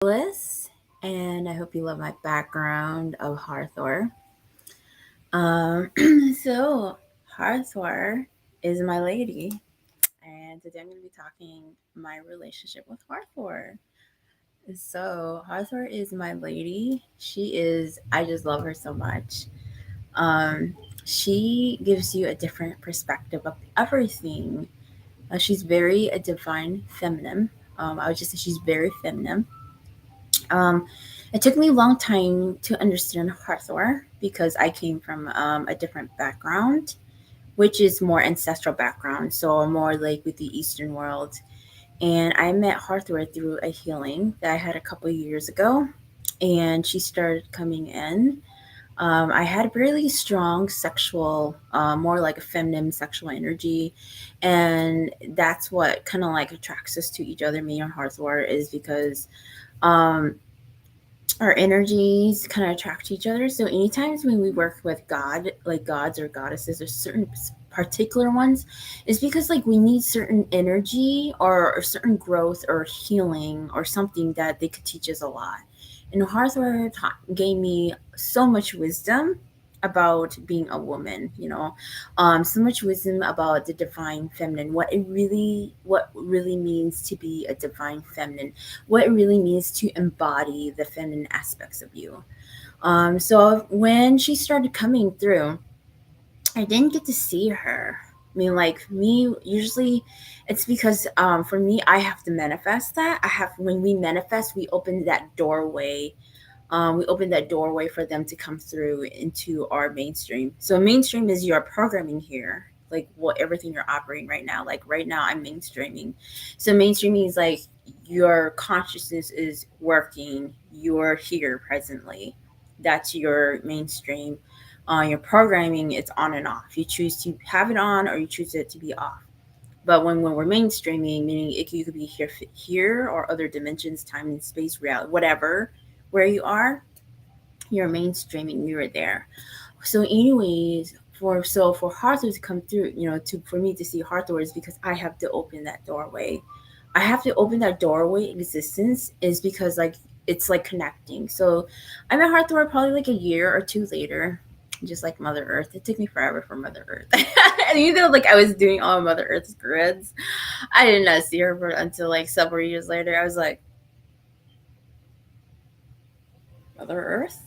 Bliss, and I hope you love my background of Hathor. Um, so Hathor is my lady, and today I'm going to be talking my relationship with Hathor. So Hathor is my lady. She is. I just love her so much. Um, she gives you a different perspective of everything. She's very a divine feminine. I would just say she's very feminine. Um, it took me a long time to understand Hathor because I came from a different background, which is more ancestral background, so more like with the Eastern world. And I met Hathor through a healing that I had a couple of years ago, and she started coming in. I had really strong sexual, more like a feminine sexual energy, and that's what kind of like attracts us to each other. Me and Hathor is because um, our energies kind of attract each other. So anytime when we work with God, like gods or goddesses or certain particular ones, is because like we need certain energy or certain growth or healing or something that they could teach us a lot. And Hathor gave me so much wisdom about being a woman, so much wisdom about the divine feminine, what really means to be a divine feminine, what it really means to embody the feminine aspects of you. So when she started coming through, I didn't get to see her. I mean, like me, usually it's because for me, I have to manifest that. When we manifest, we open that doorway. We open that doorway for them to come through into our mainstream. So mainstream is your programming here, like what everything you're operating right now. Like right now, I'm mainstreaming. So mainstreaming is like your consciousness is working. You're here presently. That's your mainstream. Your programming, it's on and off. You choose to have it on or you choose it to be off. But when we're mainstreaming, meaning you could be here or other dimensions, time and space, reality, whatever, where you are, you're mainstreaming. We were there. So, anyways, for Hathor to come through, to for me to see Hathor is because I have to open that doorway. I have to open that doorway existence is because like it's like connecting. So I met Hathor probably like a year or two later, just like Mother Earth. It took me forever for Mother Earth. And even though like I was doing all of Mother Earth's grids, I did not see her until like several years later. I was like, Mother Earth?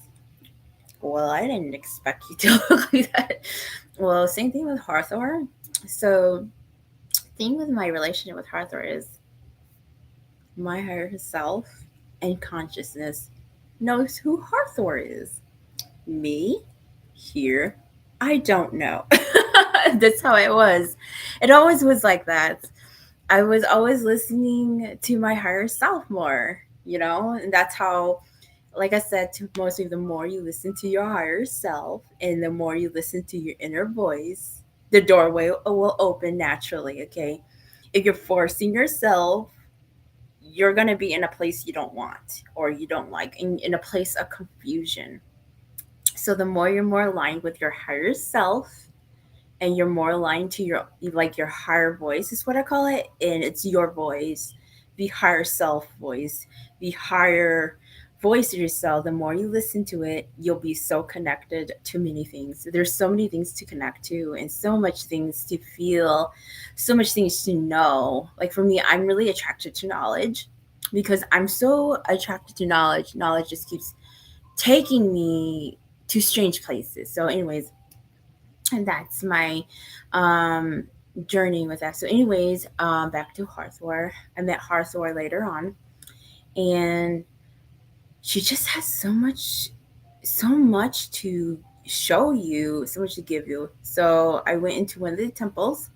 Well, I didn't expect you to look like that. Well, same thing with Hathor. So, thing with my relationship with Hathor is my higher self and consciousness knows who Hathor is. Me, here, I don't know. That's how it was. It always was like that. I was always listening to my higher self more, and that's how, like I said, to mostly the more you listen to your higher self and the more you listen to your inner voice, the doorway will open naturally, okay? If you're forcing yourself, you're going to be in a place you don't want or you don't like, in a place of confusion. So the more you're more aligned with your higher self and you're more aligned to your higher voice is what I call it, and it's your voice, the higher self voice, the higher voice of yourself. The more you listen to it, you'll be so connected to many things. There's so many things to connect to and so much things to feel, so much things to know. Like for me, I'm really attracted to knowledge because I'm so attracted to knowledge. Knowledge just keeps taking me to strange places. So anyways, and that's my um journey with that. So anyways, back to Hathor. I met Hathor later on, and she just has so much to show you, so much to give you. So I went into one of the temples,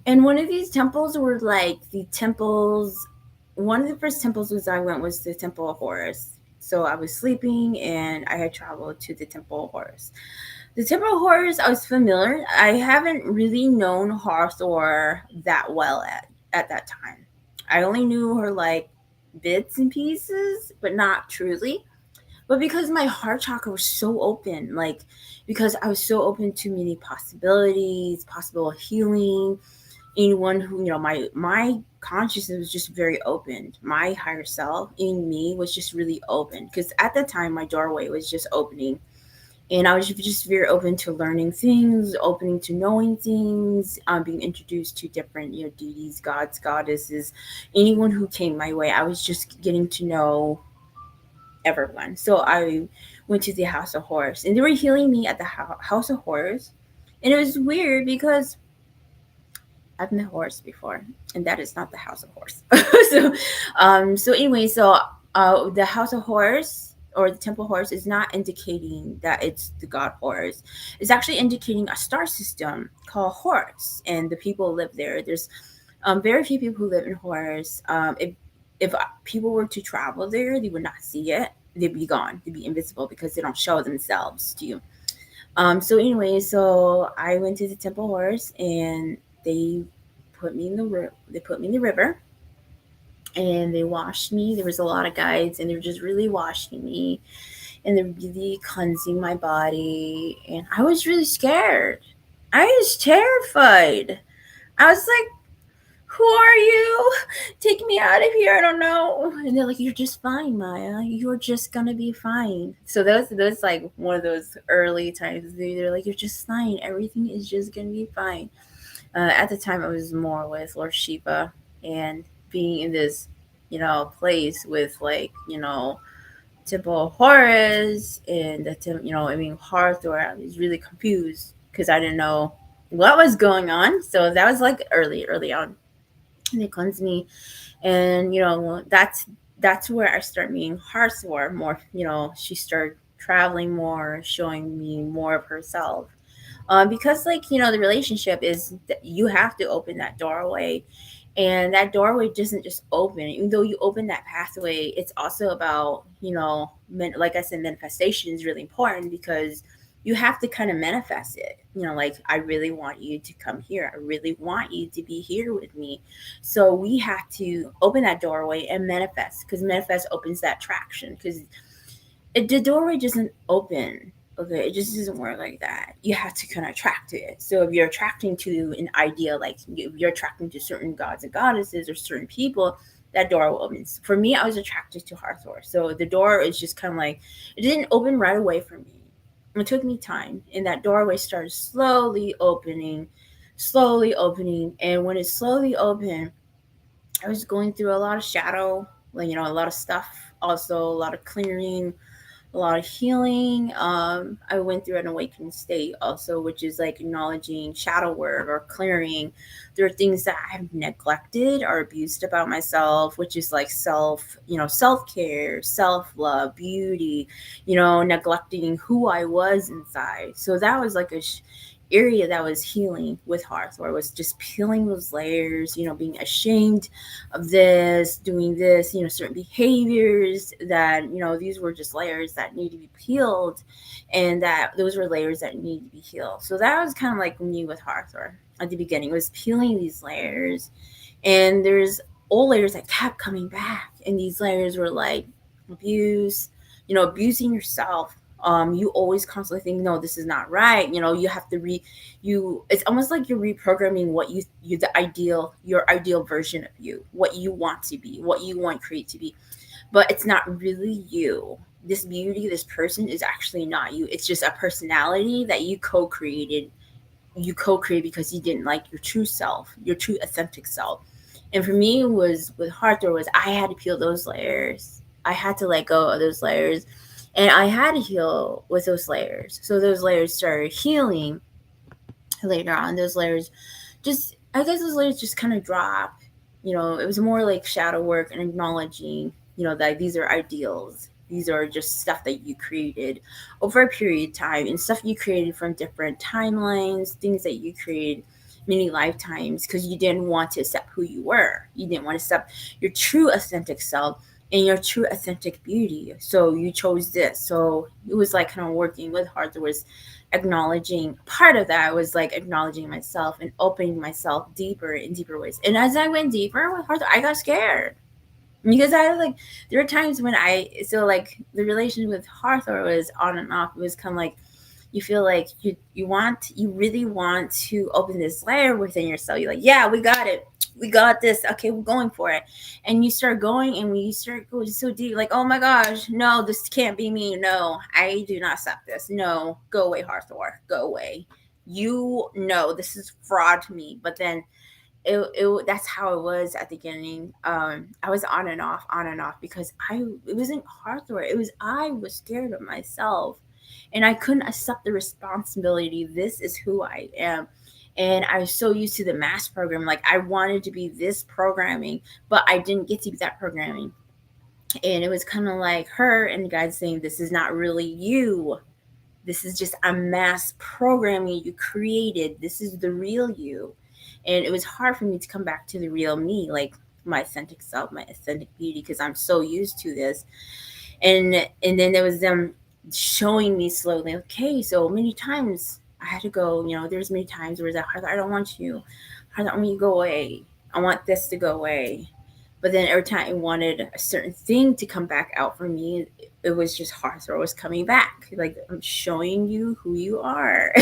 and one of these temples were like the temples. One of the first temples was the Temple of Horus. So I was sleeping, and I had traveled to the Temple of Horus. The Temple of Horrors, I was familiar. I haven't really known Hathor that well at that time. I only knew her like bits and pieces, but not truly. But because my heart chakra was so open, like because I was so open to many possibilities, possible healing, anyone who, my consciousness was just very open. My higher self in me was just really open, because at the time my doorway was just opening, and I was just very open to learning things, opening to knowing things, being introduced to different, deities, gods, goddesses, anyone who came my way. I was just getting to know everyone. So I went to the House of Horrors, and they were healing me at the House of Horrors, and it was weird because I've met horse before, and that is not the House of Horse. So anyway, the House of Horse or the Temple Horse is not indicating that it's the god Horus. It's actually indicating a star system called Horus, and the people live there. There's very few people who live in Horus. If people were to travel there, they would not see it. They'd be gone. They'd be invisible because they don't show themselves to you. So I went to the Temple Horse, and they they put me in the river, and they washed me. There was a lot of guides, and they were just really washing me, and they're really cleansing my body, and I was really scared. I was terrified. I was like, "Who are you? Take me out of here! I don't know." And they're like, "You're just fine, Maya. You're just gonna be fine." So that was like one of those early times. They're like, "You're just fine. Everything is just gonna be fine." At the time, I was more with Lord Shiva, and being in this, place with, like, Temple Horus and I mean, Hathor. I was really confused because I didn't know what was going on. So that was like early on. And they cleansed me, and that's where I start meeting Hathor more. She started traveling more, showing me more of herself, because, like, the relationship is that you have to open that doorway, and that doorway doesn't just open. Even though you open that pathway, it's also about, like I said, manifestation is really important, because you have to kind of manifest it. Like, I really want you to come here. I really want you to be here with me. So we have to open that doorway and manifest, because manifest opens that traction. Because the doorway doesn't open. Okay, it just doesn't work like that. You have to kind of attract to it. So if you're attracting to an idea, like if you're attracting to certain gods and goddesses or certain people, that door will open. For me, I was attracted to Hathor, so the door is just kind of like, it didn't open right away for me. It took me time, and that doorway started slowly opening, and when it slowly opened, I was going through a lot of shadow, like, a lot of stuff. Also, a lot of clearing, a lot of healing. I went through an awakening state also, which is like acknowledging shadow work or clearing. There are things that I've neglected or abused about myself, which is like self care, self love, beauty, neglecting who I was inside. So that was like a area that was healing with hearth, where I was just peeling those layers, being ashamed of this, doing this, certain behaviors that, these were just layers that need to be peeled, and that those were layers that need to be healed. So that was kind of like me with Hathor at the beginning. It was peeling these layers, and there's old layers that kept coming back, and these layers were like abuse, abusing yourself. You always constantly think, no, this is not right. You have to it's almost like you're reprogramming what your ideal version of you, what you want to be, what you want create to be. But it's not really you. This beauty, this person is actually not you. It's just a personality that you co-create because you didn't like your true self, your true authentic self. And for me, it was with Arthur, was I had to peel those layers. I had to let go of those layers, and I had to heal with those layers. So those layers started healing later on. Those layers just, I guess those layers just kind of drop. It was more like shadow work and acknowledging, that these are ideals. These are just stuff that you created over a period of time, and stuff you created from different timelines, things that you created many lifetimes, because you didn't want to accept who you were. You didn't want to accept your true authentic self and your true authentic beauty. So you chose this. So it was like kind of working with heart. There was acknowledging, part of that was like acknowledging myself and opening myself deeper in deeper ways. And as I went deeper with heart, I got scared. Because there were times when like the relationship with Hathor was on and off. It was kind of like, you feel like you really want to open this layer within yourself. You're like, yeah, we got it, we got this, okay, we're going for it. And you start going, and when you start going so deep, like, oh my gosh, no, this can't be me, no, I do not accept this, no, go away, Hathor, go away, you know this is fraud to me. But then it that's how it was at the beginning. I was on and off, because it wasn't Hathor, it was I was scared of myself, and I couldn't accept the responsibility. This is who I am. And I was so used to the mass program. Like, I wanted to be this programming, but I didn't get to be that programming. And it was kind of like her and the guy saying, this is not really you. This is just a mass programming you created. This is the real you. And it was hard for me to come back to the real me, like my authentic self, my authentic beauty, because I'm so used to this. And then there was them showing me slowly, okay, so many times I had to go, there's many times where it's like, I don't want you, I don't want you to go away, I want this to go away. But then every time I wanted a certain thing to come back out for me, it was just Hearthstone was coming back. Like, I'm showing you who you are.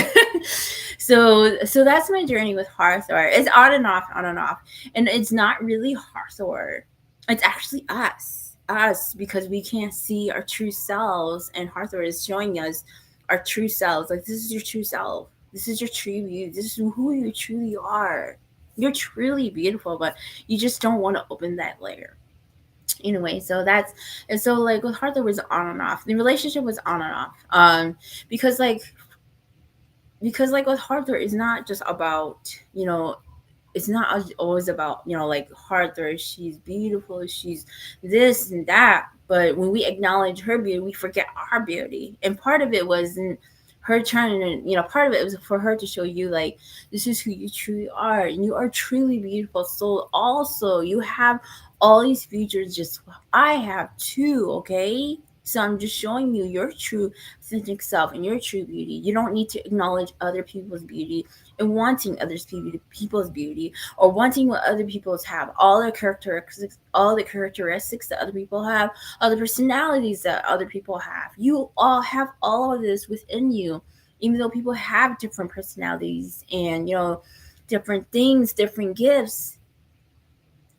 So that's my journey with Hearthstone. It's on and off, on and off. And it's not really Hearthstone. It's actually us, because we can't see our true selves, and Hearthstone is showing us our true selves. Like, this is your true self. This is your true you. This is who you truly are. You're truly beautiful, but you just don't want to open that layer. Anyway, so that's, and so like with Hearthstone was on and off. The relationship was on and off. Because like with Hearthstone, it's not just about, it's not always about, like Hearthstone, she's beautiful, she's this and that. But when we acknowledge her beauty, we forget our beauty. And part of it was in her trying to, part of it was for her to show you, like, this is who you truly are, and you are truly beautiful. So also, you have all these features, just I have too, okay? So I'm just showing you your true authentic self and your true beauty. You don't need to acknowledge other people's beauty and wanting people's beauty, or wanting what other people's have, all the characteristics that other people have, all the personalities that other people have. You all have all of this within you, even though people have different personalities and, different things, different gifts.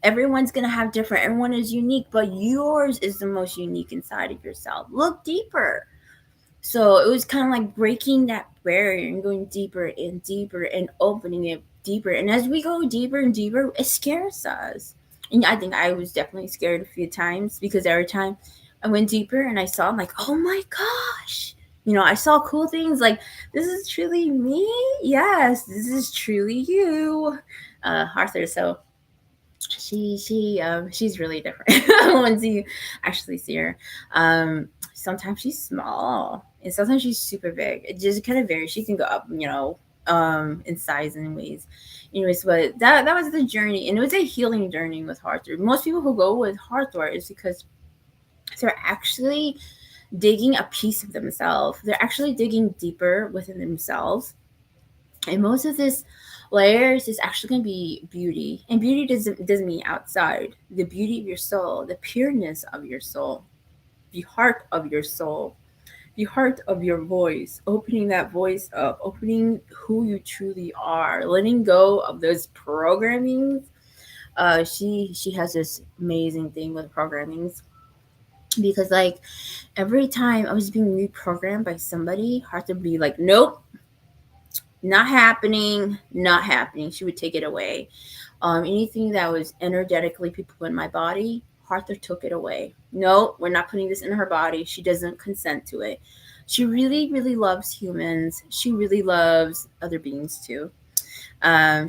Everyone's going to have different, everyone is unique, but yours is the most unique inside of yourself. Look deeper. So it was kind of like breaking that barrier and going deeper and deeper and opening it deeper. And as we go deeper and deeper, it scares us. And I think I was definitely scared a few times, because every time I went deeper and I saw, I'm like, oh my gosh. I saw cool things like, this is truly me. Yes, this is truly you. Arthur. So she's really different once you actually see her. Sometimes she's small and sometimes she's super big. It just kind of varies. She can go up, in size and ways. Anyways, but that was the journey, and it was a healing journey with Hearthstone. Most people who go with Hearthstone is because they're actually digging a piece of themselves. They're actually digging deeper within themselves. And most of this layers is actually going to be beauty. And beauty doesn't mean outside. The beauty of your soul, the pureness of your soul, the heart of your soul, the heart of your voice, opening that voice up, opening who you truly are, letting go of those programmings. She has this amazing thing with programmings, because like every time I was being reprogrammed by somebody, heart would be like, nope, not happening, not happening. She would take it away. Anything that was energetically people in my body, Arthur took it away. No, we're not putting this in her body. She doesn't consent to it. She really, really loves humans. She really loves other beings too.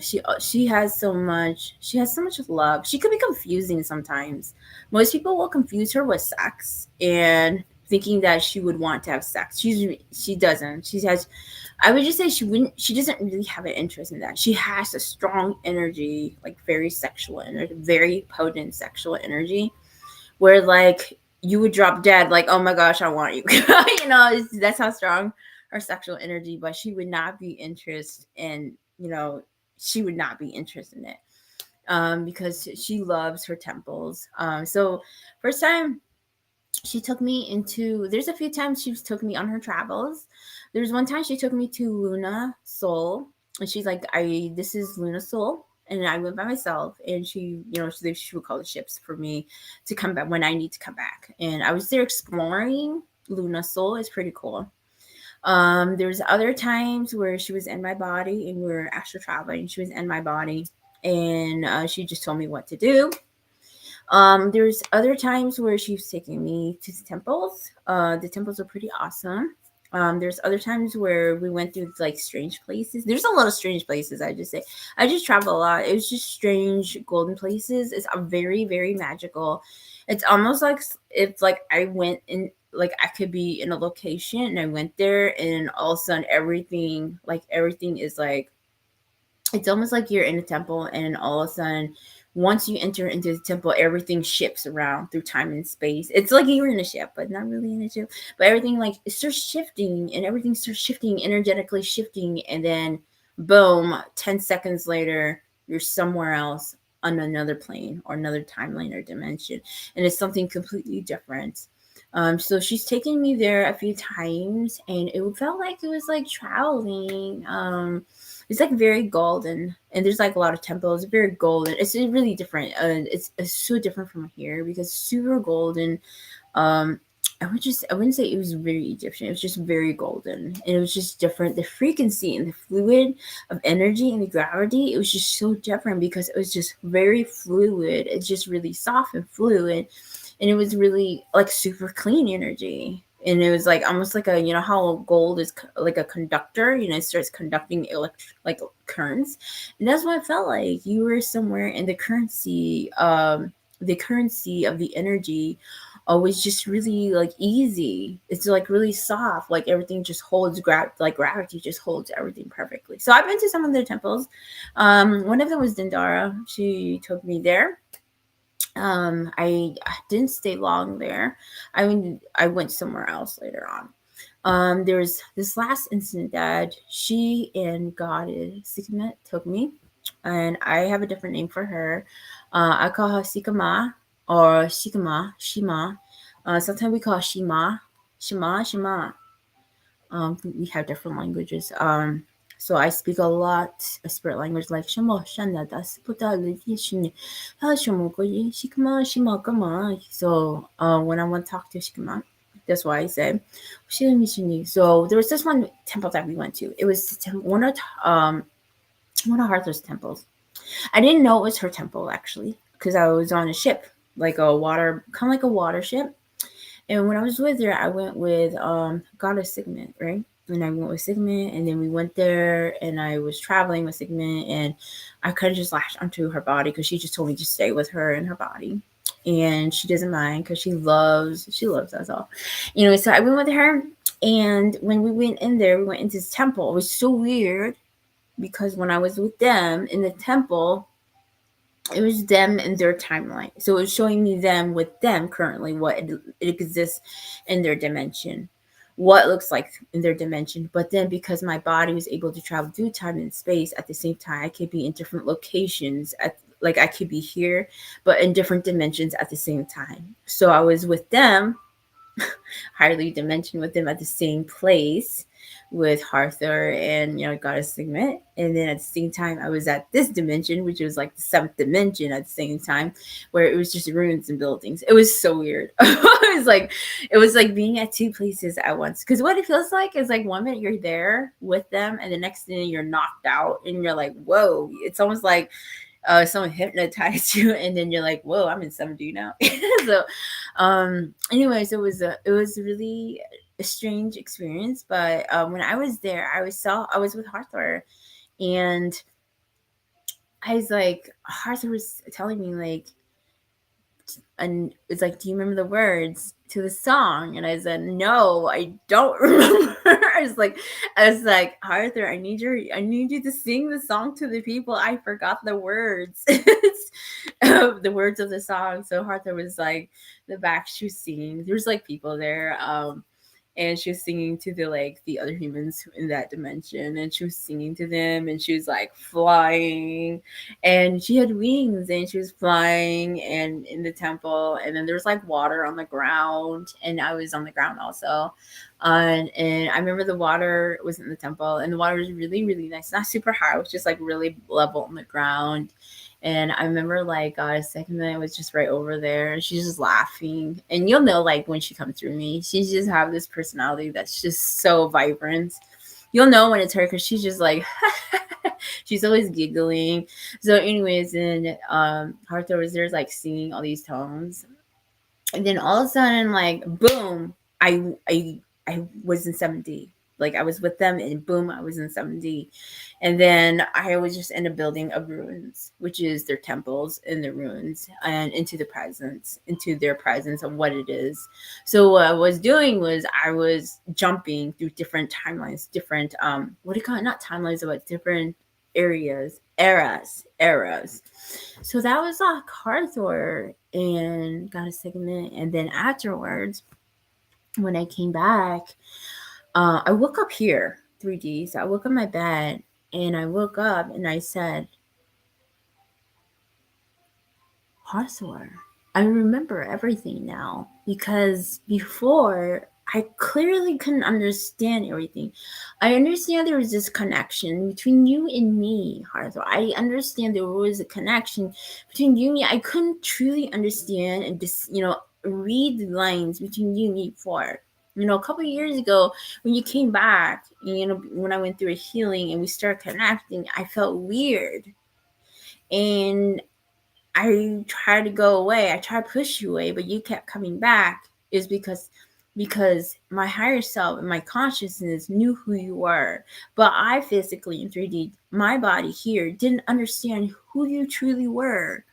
She has so much. She has so much love. She could be confusing sometimes. Most people will confuse her with sex and thinking that she would want to have sex. She doesn't. She has. I would just say she wouldn't. She doesn't really have an interest in that. She has a strong energy, like very sexual energy, very potent sexual energy, where like you would drop dead, like, oh my gosh, I want you. That's how strong her sexual energy. But she would not be interested in, she would not be interested in it, because she loves her temples. So first time she took me into, there's a few times she took me on her travels. There's one time she took me to Luna Seoul, and she's like, this is Luna Seoul. And I went by myself, and she would call the ships for me to come back when I need to come back. And I was there exploring Luna Seoul. It's pretty cool. There's other times where she was in my body and we were astral traveling. She was in my body, and she just told me what to do. There's other times where she was taking me to the temples. The temples are pretty awesome. There's other times where we went through like strange places. There's a lot of strange places. I just travel a lot. It was just strange golden places. It's a very, very magical. It's almost like if like I went in, like I could be in a location and I went there, and all of a sudden everything is like, it's almost like you're in a temple, and all of a sudden once you enter into the temple, everything shifts around through time and space. It's like you're in a ship, but not really in a ship. But everything, like, it starts shifting, and everything starts shifting, energetically shifting, and then boom, 10 seconds later you're somewhere else on another plane or another timeline or dimension, and it's something completely different. So she's taken me there a few times, and it felt like it was like traveling. It's like very golden, and there's like a lot of temples. Very golden. It's really different. It's so different from here because it's super golden. Um, I wouldn't say it was very Egyptian. It was just very golden, and it was just different. The frequency and the fluid of energy and the gravity, it was just so different because it was just very fluid. It's just really soft and fluid, and it was really like super clean energy. And it was like almost like a, how gold is like a conductor, it starts conducting like currents. And that's what it felt like. You were somewhere, and the currency of the energy was just really like easy. It's like really soft, like everything just holds like gravity just holds everything perfectly. So I've been to some of their temples. One of them was Dindara. She took me there. I didn't stay long there. I went somewhere else later on. There was this last incident that she and Goddess Sikama took me, and I have a different name for her. I call her Sikama or Shikama, Shima. Sometimes we call her Shima, Shima. We have different languages. So I speak a lot of spirit language like Shama, Shana, Das, Puta, Shini, Shikama, Shima, Kama. So when I want to talk to Shikama, that's why I said Shini. So there was this one temple that we went to. It was one of Arthur's temples. I didn't know it was her temple actually because I was on a ship, like a water, kind of like a water ship. And when I was with her, I went with Goddess Sigmund, right? And I went with Sigmund, and then we went there, and I was traveling with Sigmund, and I kind of just latched onto her body because she just told me to stay with her in her body, and she doesn't mind because she loves us all, So I went with her, and when we went in there, we went into this temple. It was so weird because when I was with them in the temple, it was them and their timeline. So it was showing me them with them currently, what it exists in their dimension, what it looks like in their dimension. But then because my body was able to travel through time and space at the same time, I could be in different locations like I could be here, but in different dimensions at the same time. So I was with them, highly dimension with them at the same place with Arthur and Goddess Sigmund, and then at the same time I was at this dimension, which was like the seventh dimension at the same time, where it was just ruins and buildings. It was so weird. It was like being at two places at once, because what it feels like is like one minute you're there with them, and the next minute you're knocked out, and you're like, whoa. It's almost like someone hypnotized you, and then you're like, whoa, I'm in 7D now. So anyways, it was really a strange experience. But when I was there, I was with Arthur, and Arthur was telling me like, and it's like, do you remember the words to the song? And I said, no, I don't remember. I was like, Arthur, I need you to sing the song to the people. I forgot the words. The words of the song. So Arthur was like the back, she was singing. There's like people there. and she was singing to the other humans in that dimension, and she was singing to them, and she was like flying, and she had wings, and she was flying and in the temple, and then there was like water on the ground, and I was on the ground also. And I remember the water was in the temple, and the water was really, really nice. Not super high, it was just like really level on the ground. And I remember like second night was just right over there, and she's just laughing. And you'll know like when she comes through me, she just have this personality that's just so vibrant. You'll know when it's her because she's just like she's always giggling. So, anyways, and Hartha was there like singing all these tones, and then all of a sudden, like boom, I was in 7D. Like I was with them, and boom, I was in 7D. And then I was just in a building of ruins, which is their temples and their ruins, and into their presence of what it is. So what I was doing was I was jumping through different timelines, different what do you call it? Not timelines, but different eras. So that was like Hathor, and got a second minute, and then afterwards, when I came back, I woke up here, 3D. So I woke up in my bed, and I woke up and I said, Hathor. I remember everything now, because before I clearly couldn't understand everything. I understand there was this connection between you and me, Hathor. I understand there was a connection between you and me. I couldn't truly understand and just, read the lines between you and me before. A couple of years ago, when you came back, when I went through a healing and we started connecting, I felt weird. And I tried to go away. I tried to push you away, but you kept coming back. Is because my higher self and my consciousness knew who you were. But I physically in 3D, my body here, didn't understand who you truly were.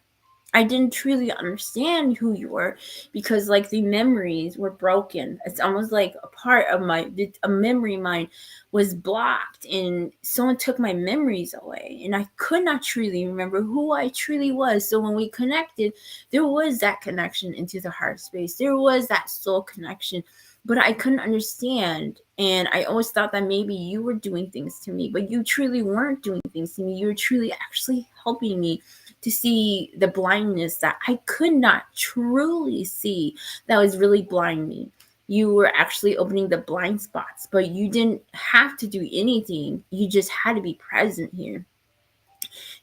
I didn't truly understand who you were, because like the memories were broken. It's almost like a part of a memory of mine was blocked, and someone took my memories away, and I could not truly remember who I truly was. So when we connected, there was that connection into the heart space. There was that soul connection, but I couldn't understand. And I always thought that maybe you were doing things to me, but you truly weren't doing things to me. You were truly actually helping me to see the blindness that I could not truly see, that was really blind me. You were actually opening the blind spots, but you didn't have to do anything. You just had to be present here.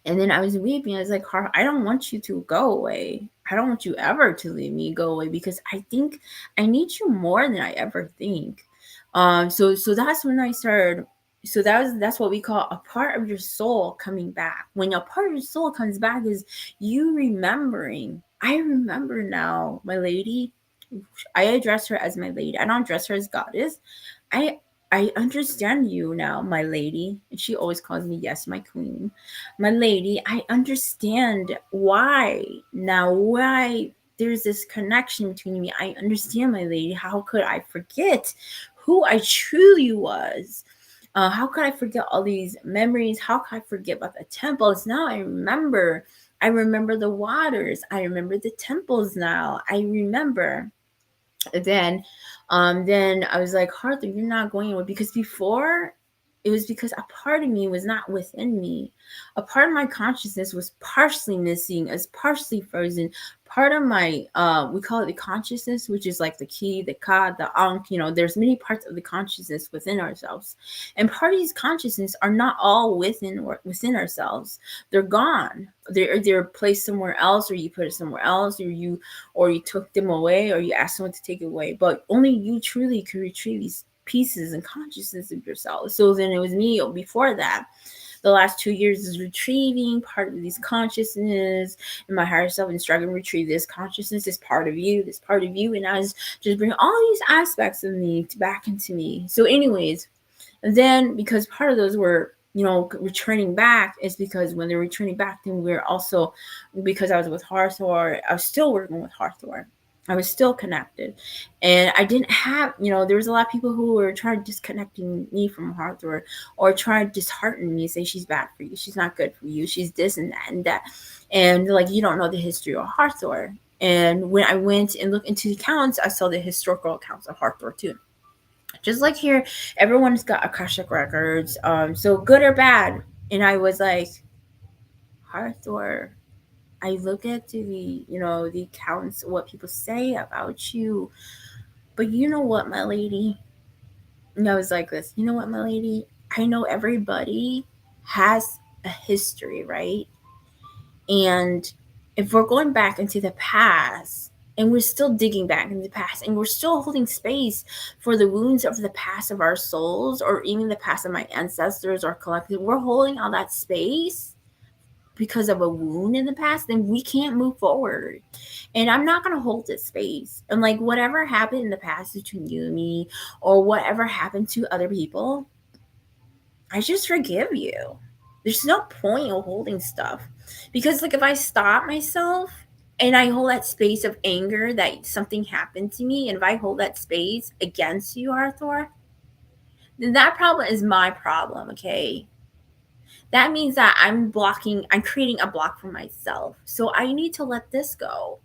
And then I was weeping. I was like, I don't want you to go away. I don't want you ever to leave me, go away, because I think I need you more than I ever think. So that's when I started. So that's what we call a part of your soul coming back. When a part of your soul comes back, is you remembering. I remember now, my lady. I address her as my lady. I don't address her as goddess. I I understand you now, my lady. And she always calls me, yes, my queen. My lady, I understand why now, why there's this connection between me. I understand, my lady. How could I forget who I truly was? How could I forget all these memories? How could I forget about the temples? Now I remember. I remember the waters. I remember the temples now. I remember. Then I was like, Arthur, you're not going anywhere, because before it was because a part of me was not within me. A part of my consciousness was partially missing, as partially frozen. Part of my we call it the consciousness, which is like the key, the ka, the ankh. There's many parts of the consciousness within ourselves, and part of these consciousness are not all within ourselves. They're gone. They're placed somewhere else, or you put it somewhere else, or you took them away, or you asked someone to take it away. But only you truly can retrieve these pieces and consciousness of yourself. So then it was me before that. The last 2 years is retrieving part of these consciousness in my higher self, and struggling to retrieve this consciousness, this part of you, and I was just bringing all these aspects of me back into me. So anyways, then because part of those were returning back, is because when they're returning back, then we're also, because I was with Hathor, I was still working with Hathor. I was still connected, and I didn't have, there was a lot of people who were trying to disconnecting me from Hathor, or trying to dishearten me, say she's bad for you, she's not good for you, she's this and that and that, and like, you don't know the history of Hathor. And when I went and looked into the accounts, I saw the historical accounts of Hathor too. Just like here, everyone's got Akashic records, so good or bad. And I was like, Hathor, I look at the accounts, what people say about you. But you know what, my lady? And I was like this, you know what, my lady? I know everybody has a history, right? And if we're going back into the past and we're still digging back into the past and we're still holding space for the wounds of the past of our souls, or even the past of my ancestors or collective, we're holding all that space because of a wound in the past, then we can't move forward. And I'm not going to hold this space. And like whatever happened in the past between you and me, or whatever happened to other people, I just forgive you. There's no point of holding stuff. Because like if I stop myself and I hold that space of anger that something happened to me, and if I hold that space against you, Arthur, then that problem is my problem, okay? That means that I'm creating a block for myself. So I need to let this go.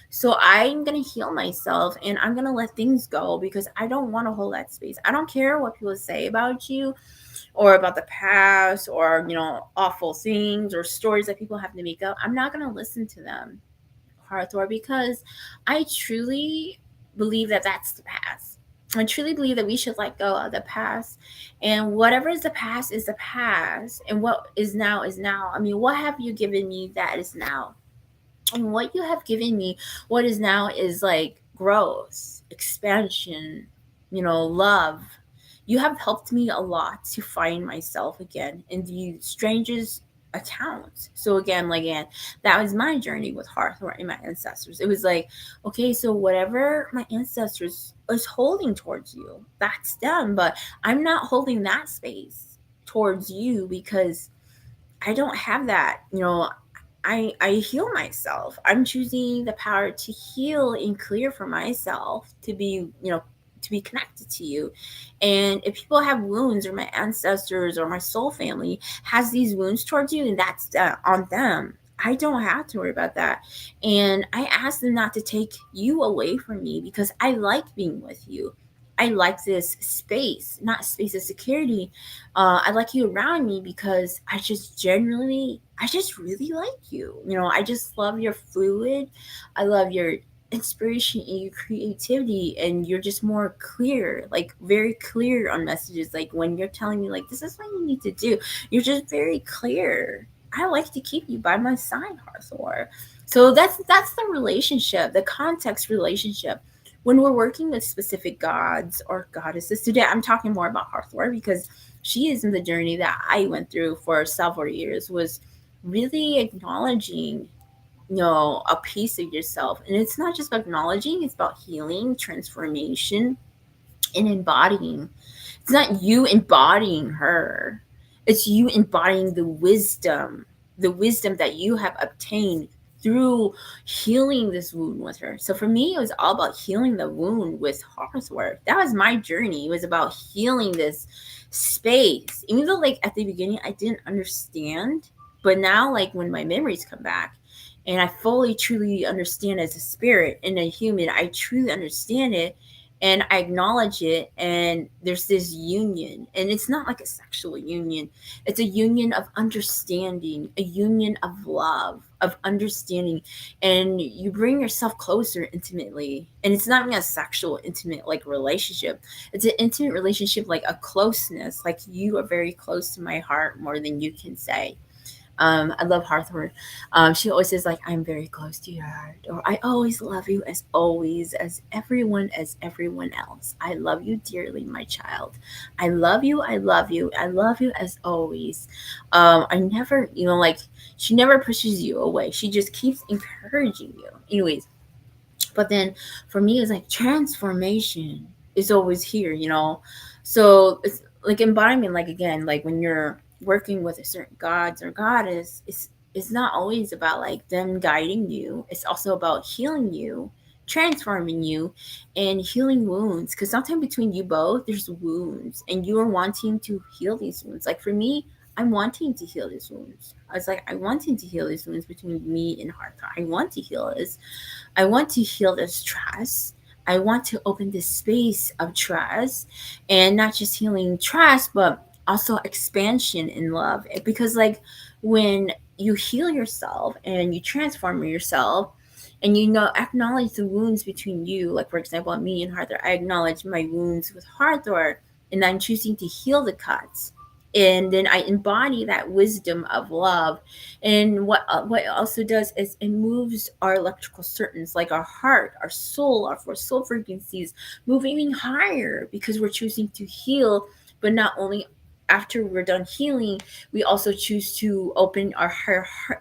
So I'm going to heal myself and I'm going to let things go because I don't want to hold that space. I don't care what people say about you or about the past, or, awful things or stories that people have to make up. I'm not going to listen to them, Arthur, because I truly believe that that's the past. I truly believe that we should let go of the past, and whatever is the past is the past, and what is now is now. I mean, what have you given me that is now? And what you have given me, what is now, is like growth, expansion, love. You have helped me a lot to find myself again in the strangest accounts. So again, that was my journey with Hathor and my ancestors. It was like, okay, so whatever my ancestors is holding towards you, that's them. But I'm not holding that space towards you because I don't have that. I heal myself. I'm choosing the power to heal and clear for myself to be connected to you. And if people have wounds, or my ancestors or my soul family has these wounds towards you, and that's on them. I don't have to worry about that. And I ask them not to take you away from me because I like being with you. I like this space, not space of security. I like you around me because I just really like you. I just love your fluid. I love your inspiration and your creativity, and you're just more clear, like very clear on messages. Like when you're telling me, like, this is what you need to do, you're just very clear. I like to keep you by my side, Hathor. So that's the relationship, the context relationship. When we're working with specific gods or goddesses, today I'm talking more about Hathor because she is in the journey that I went through for several years, was really acknowledging, a piece of yourself. And it's not just about acknowledging, it's about healing, transformation, and embodying. It's not you embodying her, it's you embodying the wisdom that you have obtained through healing this wound with her. So for me, it was all about healing the wound with Hathor. That was my journey. It was about healing this space. Even though, like, at the beginning, I didn't understand, but now, like, when my memories come back and I fully, truly understand as a spirit and a human, I truly understand it and I acknowledge it, and there's this union, and it's not like a sexual union. It's a union of understanding, a union of love, of understanding, and you bring yourself closer intimately. And it's not even a sexual, intimate like relationship. It's an intimate relationship, like a closeness, like you are very close to my heart more than you can say. I love Hathor. She always says, like, I'm very close to your heart, or I always love you as always, as everyone else. I love you dearly, my child. I love you. I love you. I love you as always. I never, like, she never pushes you away. She just keeps encouraging you. Anyways, but then for me, it's like transformation is always here. So it's like embodiment, like again, like when you're working with a certain gods or goddess, it's not always about like them guiding you. It's also about healing you, transforming you, and healing wounds. Because sometimes between you both, there's wounds, and you are wanting to heal these wounds. Like for me, I'm wanting to heal these wounds. I was like, I'm wanting to heal these wounds between me and Hartha. I want to heal this. I want to heal this stress. I want to open this space of trust, and not just healing trust, but also expansion in love. Because, like, when you heal yourself and you transform yourself, and acknowledge the wounds between you, like for example, me and Arthur, I acknowledge my wounds with Arthur, and I'm choosing to heal the cuts, and then I embody that wisdom of love. And what it also does is it moves our electrical certains, like our heart, our soul, our four soul frequencies, move even higher because we're choosing to heal. But not only after we're done healing, we also choose to open our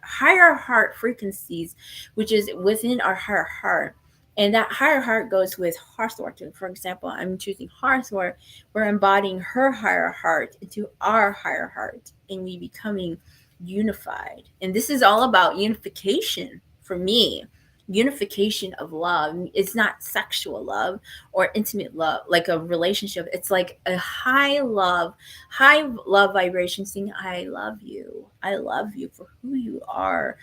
higher heart frequencies, which is within our higher heart. And that higher heart goes with Hathor. For example, I'm choosing Hathor. We're embodying her higher heart into our higher heart, and we becoming unified. And this is all about unification for me. Unification of love. It's not sexual love or intimate love, like a relationship. It's like a high love vibration, saying, I love you. I love you for who you are.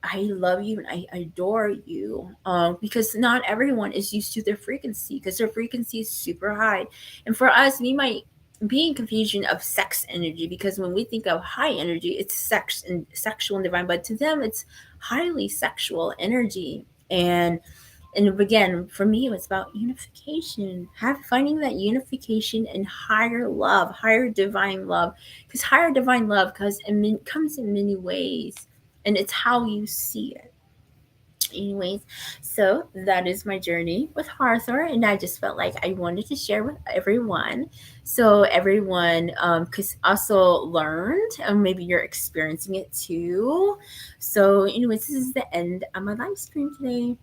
I love you and I adore you. Because not everyone is used to their frequency, because their frequency is super high. And for us, we might be in confusion of sex energy, because when we think of high energy, it's sex and sexual and divine, but to them, it's highly sexual energy. And again, for me, it was about unification, finding that unification and higher love, higher divine love, because higher divine love comes in many ways, and it's how you see it. Anyways, so that is my journey with Arthur, and I just felt like I wanted to share with everyone, so everyone could also learn, and maybe you're experiencing it too. So, anyways, this is the end of my live stream today.